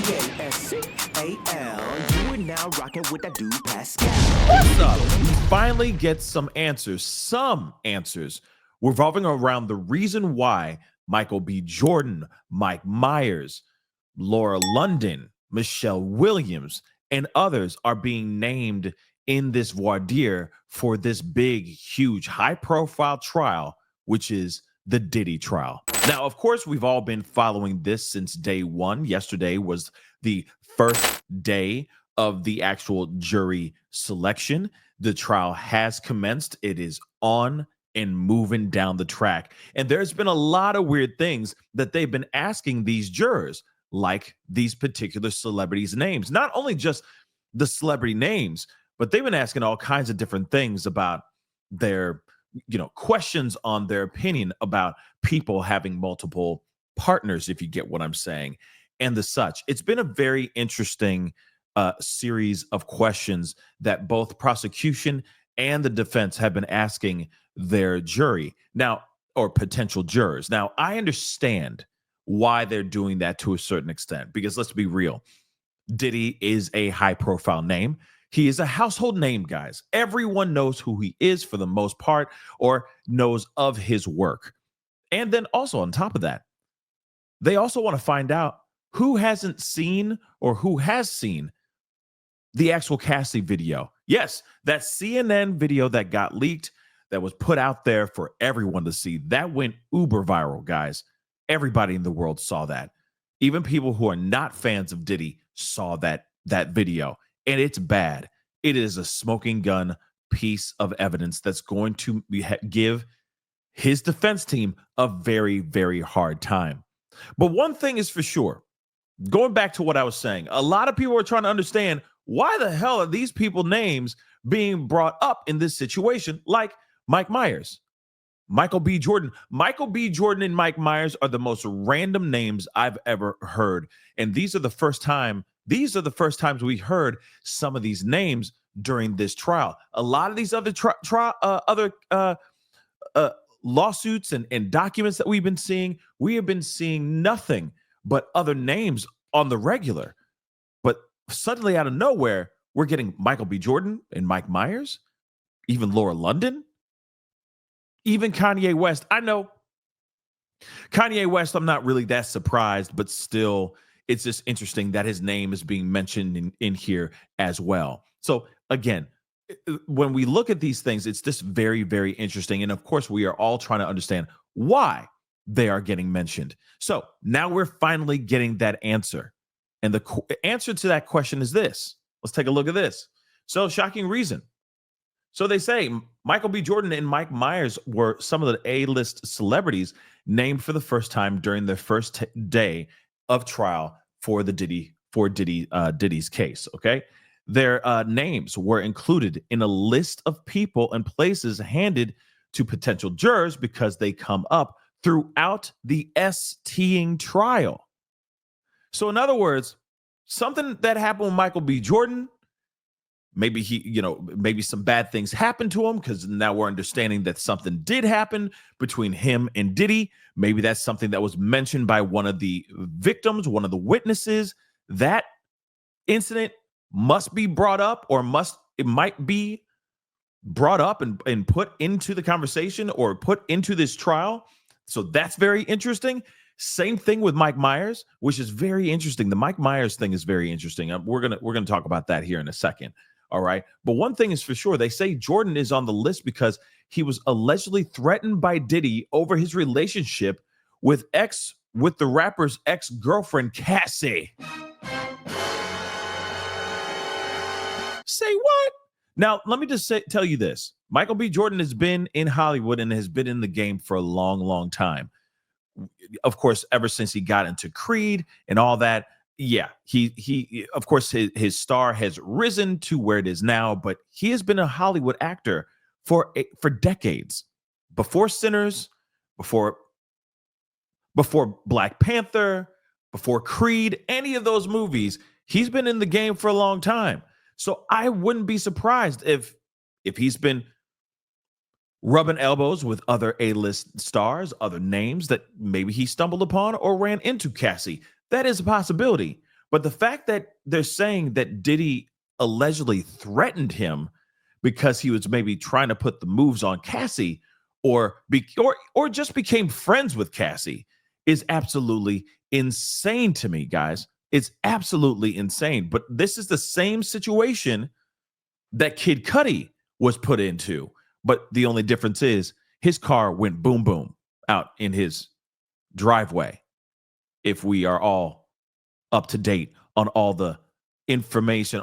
thepascalshow. You are now rocking with that dude Pascal. What's up? We finally get some answers revolving around the reason why Michael B. Jordan, Mike Myers, Laura London, Michelle Williams, and others are being named in this voir dire for this big, huge, high-profile trial, which is the Diddy trial. Now, of course, we've all been following this since day one. Yesterday was the first day of the actual jury selection. The trial has commenced. It is on and moving down the track. And there's been a lot of weird things that they've been asking these jurors, like these particular celebrities' names. Not only just the celebrity names, but they've been asking all kinds of different things about their, questions on their opinion about people having multiple partners, if you get what I'm saying, and the such. It's been a very interesting series of questions that both prosecution and the defense have been asking their jury now, or potential jurors. Now, I understand why they're doing that to a certain extent, because let's be real. Diddy is a high-profile name. He is a household name, guys. Everyone knows who he is for the most part, or knows of his work. And then also on top of that, they also want to find out who hasn't seen or who has seen the actual Cassie video. Yes, that CNN video that got leaked, that was put out there for everyone to see, that went uber viral, guys. Everybody in the world saw that. Even people who are not fans of Diddy saw that video. And it's bad. It is a smoking gun piece of evidence that's going to give his defense team a very, very hard time. But one thing is for sure, going back to what I was saying, a lot of people are trying to understand, why the hell are these people's names being brought up in this situation, like Mike Myers, Michael B. Jordan. Michael B. Jordan and Mike Myers are the most random names I've ever heard. And these are the first times we heard some of these names during this trial. A lot of these other lawsuits and documents that we've been seeing, we have been seeing nothing but other names on the regular. But suddenly out of nowhere, we're getting Michael B. Jordan and Mike Myers, even Laura London, even Kanye West. I know Kanye West, I'm not really that surprised, but still, it's just interesting that his name is being mentioned in here as well. So again, when we look at these things, it's just very, very interesting. And of course, we are all trying to understand why they are getting mentioned. So now we're finally getting that answer. And the answer to that question is this. Let's take a look at this. So, shocking reason. So they say Michael B. Jordan and Mike Myers were some of the A-list celebrities named for the first time during the first day of trial for Diddy's case. Okay, their names were included in a list of people and places handed to potential jurors because they come up throughout the STing trial. So in other words, something that happened with Michael B. Jordan, maybe maybe some bad things happened to him, because now we're understanding that something did happen between him and Diddy. Maybe that's something that was mentioned by one of the victims, one of the witnesses. That incident must be brought up, or it might be brought up and put into the conversation or put into this trial. So that's very interesting. Same thing with Mike Myers, which is very interesting. The Mike Myers thing is very interesting. We're gonna talk about that here in a second. All right. But one thing is for sure, they say Jordan is on the list because he was allegedly threatened by Diddy over his relationship with the rapper's ex-girlfriend, Cassie. Say what? Now, let me just tell you this. Michael B. Jordan has been in Hollywood and has been in the game for a long, long time. Of course, ever since he got into Creed and all that. Yeah, he of course, his star has risen to where it is now, but he has been a Hollywood actor for decades. Before Sinners, before Black Panther, before Creed, any of those movies, he's been in the game for a long time. So I wouldn't be surprised if he's been rubbing elbows with other A-list stars, other names that maybe he stumbled upon or ran into Cassie. That is a possibility. But the fact that they're saying that Diddy allegedly threatened him because he was maybe trying to put the moves on Cassie, or just became friends with Cassie, is absolutely insane to me, guys. It's absolutely insane. But this is the same situation that Kid Cudi was put into. But the only difference is his car went boom, boom out in his driveway. If we are all up to date on all the information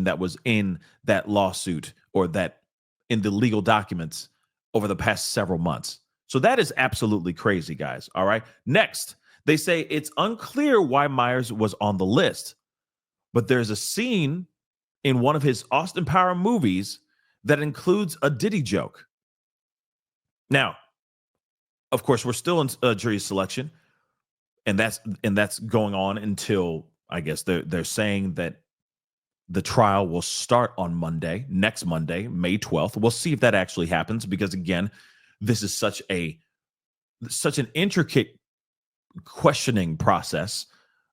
that was in that lawsuit or that in the legal documents over the past several months. So that is absolutely crazy, guys. All right. Next, they say it's unclear why Myers was on the list, but there's a scene in one of his Austin Power movies that includes a Diddy joke. Now, of course, we're still in jury selection, and that's going on until, I guess they're saying that the trial will start on Monday, next Monday, May 12th. We'll see if that actually happens, because again, this is such an intricate questioning process,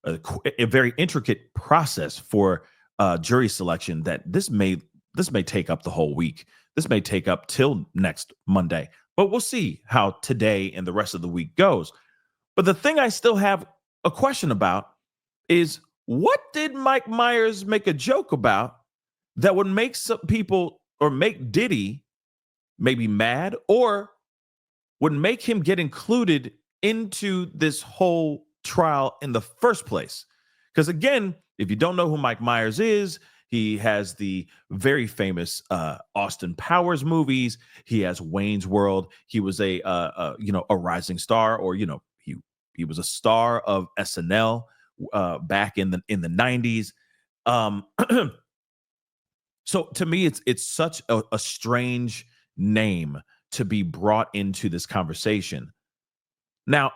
a very intricate process for jury selection, that this may take up the whole week. This may take up till next Monday, but we'll see how today and the rest of the week goes. But the thing I still have a question about is, what did Mike Myers make a joke about that would make some people, or make Diddy maybe mad, or would make him get included into this whole trial in the first place? Because again, if you don't know who Mike Myers is, he has the very famous Austin Powers movies. He has Wayne's World. He was a rising star, or he was a star of SNL back in the 90s. So to me, it's such a strange name to be brought into this conversation. Now,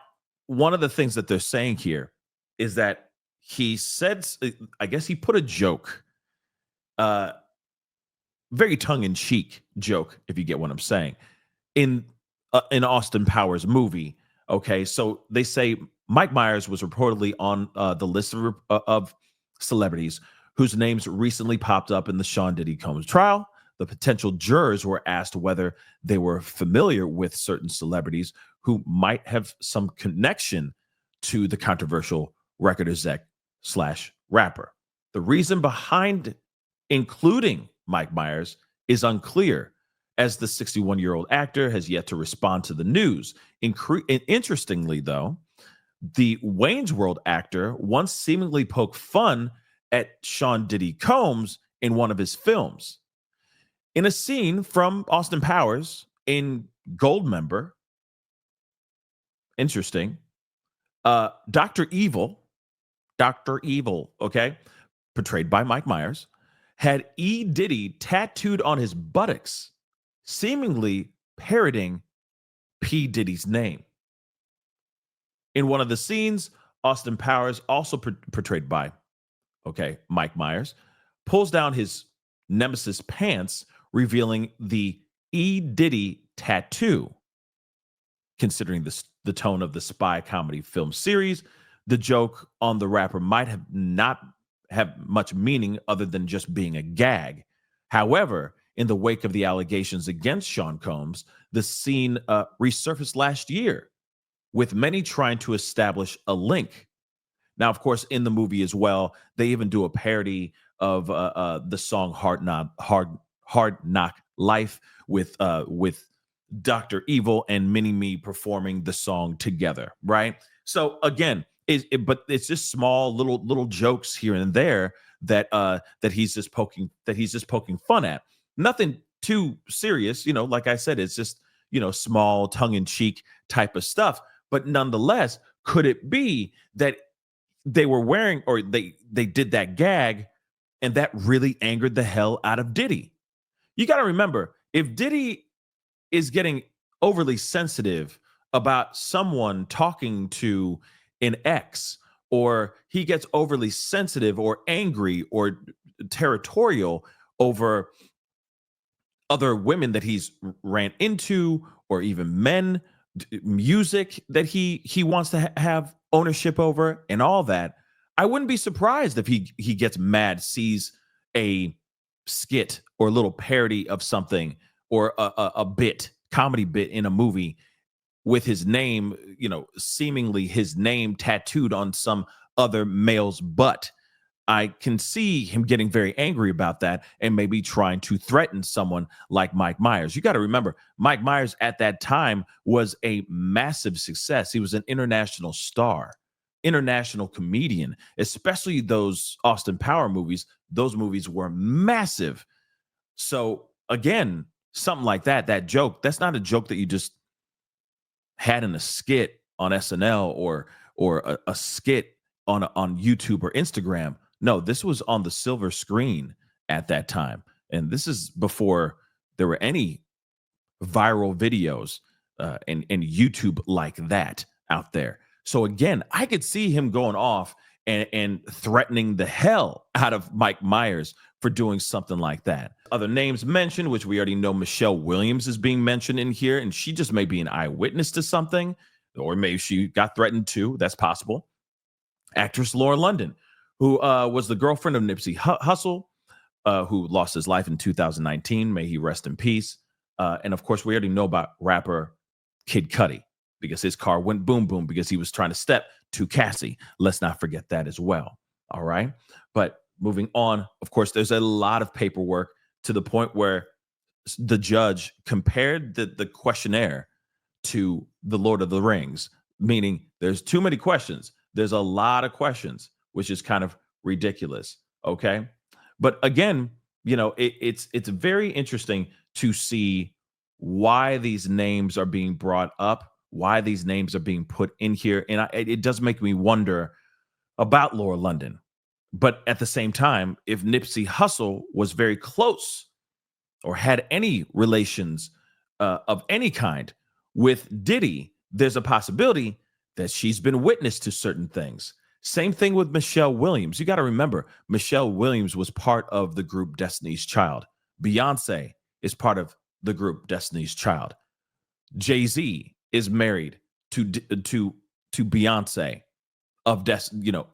one of the things that they're saying here is that he said, I guess he put a joke, very tongue-in-cheek joke, if you get what I'm saying, in Austin Powers movie. Okay, so they say Mike Myers was reportedly on the list of celebrities whose names recently popped up in the Sean Diddy Combs trial. The potential jurors were asked whether they were familiar with certain celebrities who might have some connection to the controversial record exec / rapper. The reason behind including Mike Myers is unclear, as the 61-year-old actor has yet to respond to the news. Interestingly, though, the Wayne's World actor once seemingly poked fun at Sean Diddy Combs in one of his films. In a scene from Austin Powers in Goldmember, interesting, Dr. Evil, okay, portrayed by Mike Myers, had E. Diddy tattooed on his buttocks, seemingly parroting P. Diddy's name. In one of the scenes, Austin Powers, also portrayed by, Mike Myers, pulls down his nemesis pants, revealing the E. Diddy tattoo. Considering the tone of the spy comedy film series, the joke on the rapper might have not have much meaning other than just being a gag. However, in the wake of the allegations against Sean Combs, the scene resurfaced last year, with many trying to establish a link. Now, of course, in the movie as well, they even do a parody of the song "Hard Knock Life" with Dr. Evil and Mini-Me performing the song together, right? So again, but it's just small little jokes here and there that he's just poking fun at. Nothing too serious, like I said, it's just small tongue-in-cheek type of stuff. But nonetheless, could it be that they were wearing, or they did that gag, and that really angered the hell out of Diddy? You got to remember, if Diddy is getting overly sensitive about someone talking to an ex, or he gets overly sensitive or angry or territorial over other women that he's ran into, or even men, music that he wants to have ownership over, and all that, I wouldn't be surprised if he gets mad, sees a skit or a little parody of something or a bit, comedy bit in a movie with his name, seemingly his name tattooed on some other male's butt. I can see him getting very angry about that and maybe trying to threaten someone like Mike Myers. You got to remember, Mike Myers at that time was a massive success. He was an international star, international comedian, especially those Austin Power movies. Those movies were massive. So again, something like that joke, that's not a joke that you just had in a skit on SNL or a skit on YouTube or Instagram. No, this was on the silver screen at that time. And this is before there were any viral videos and YouTube like that out there. So again, I could see him going off and threatening the hell out of Mike Myers for doing something like that. Other names mentioned, which we already know, Michelle Williams is being mentioned in here, and she just may be an eyewitness to something, or maybe she got threatened too. That's possible. Actress Laura London, who was the girlfriend of Nipsey Hussle, who lost his life in 2019. May he rest in peace. And of course, we already know about rapper Kid Cudi, because his car went boom, boom, because he was trying to step to Cassie. Let's not forget that as well. All right. But moving on, of course, there's a lot of paperwork to the point where the judge compared the questionnaire to the Lord of the Rings, meaning there's too many questions. There's a lot of questions, which is kind of ridiculous. Okay. But again, it's very interesting to see why these names are being brought up, why these names are being put in here. And it does make me wonder about Laura London. But at the same time, if Nipsey Hussle was very close or had any relations of any kind with Diddy, there's a possibility that she's been witness to certain things. Same thing with Michelle Williams. You got to remember, Michelle Williams was part of the group Destiny's Child. Beyonce is part of the group Destiny's Child. Jay-Z is married to Beyonce of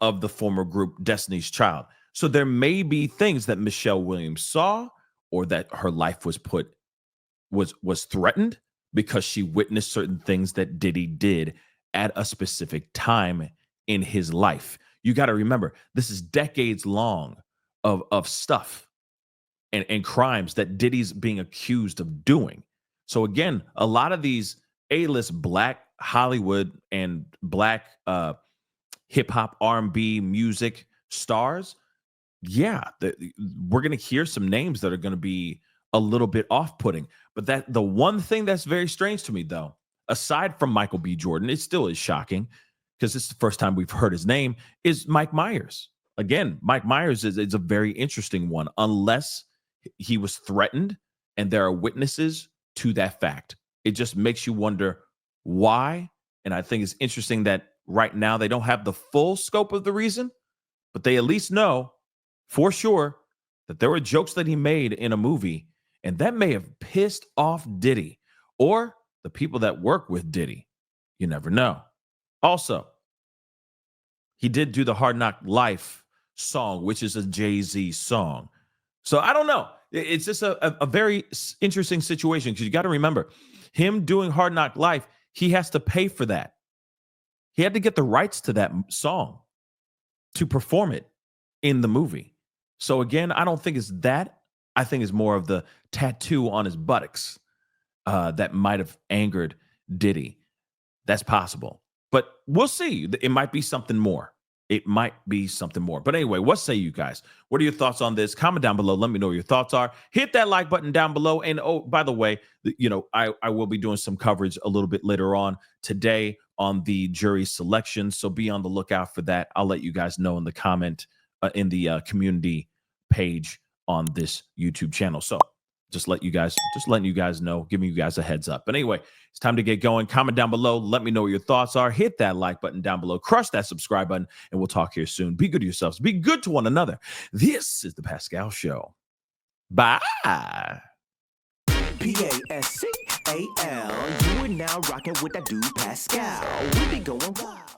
of the former group Destiny's Child. So there may be things that Michelle Williams saw, or that her life was threatened because she witnessed certain things that Diddy did at a specific time in his life. You got to remember, this is decades long of stuff and crimes that Diddy's being accused of doing. So again, a lot of these A-list Black Hollywood and Black hip hop, R&B music stars, we're going to hear some names that are going to be a little bit off-putting. But that the one thing that's very strange to me, though, aside from Michael B. Jordan, it still is shocking because it's the first time we've heard his name, is Mike Myers. Again, Mike Myers is a very interesting one, unless he was threatened and there are witnesses to that fact. It just makes you wonder why. And I think it's interesting that right now they don't have the full scope of the reason, but they at least know for sure that there were jokes that he made in a movie, and that may have pissed off Diddy or the people that work with Diddy. You never know. Also, he did do the Hard Knock Life song, which is a Jay-Z song. So I don't know. It's just a very interesting situation, because you got to remember, him doing Hard Knock Life, he has to pay for that. He had to get the rights to that song to perform it in the movie. So again, I don't think it's that. I think it's more of the tattoo on his buttocks that might have angered Diddy. That's possible. But we'll see. It might be something more. It might be something more. But anyway, what say you guys? What are your thoughts on this? Comment down below. Let me know what your thoughts are. Hit that like button down below. And oh, by the way, I will be doing some coverage a little bit later on today on the jury selection. So be on the lookout for that. I'll let you guys know in the comment in the community page on this YouTube channel. So just letting you guys know, giving you guys a heads up. But anyway, it's time to get going. Comment down below. Let me know what your thoughts are. Hit that like button down below. Crush that subscribe button, and we'll talk here soon. Be good to yourselves. Be good to one another. This is the Pascal Show. Bye. Pascal. You are now rocking with that dude Pascal. We be going wild.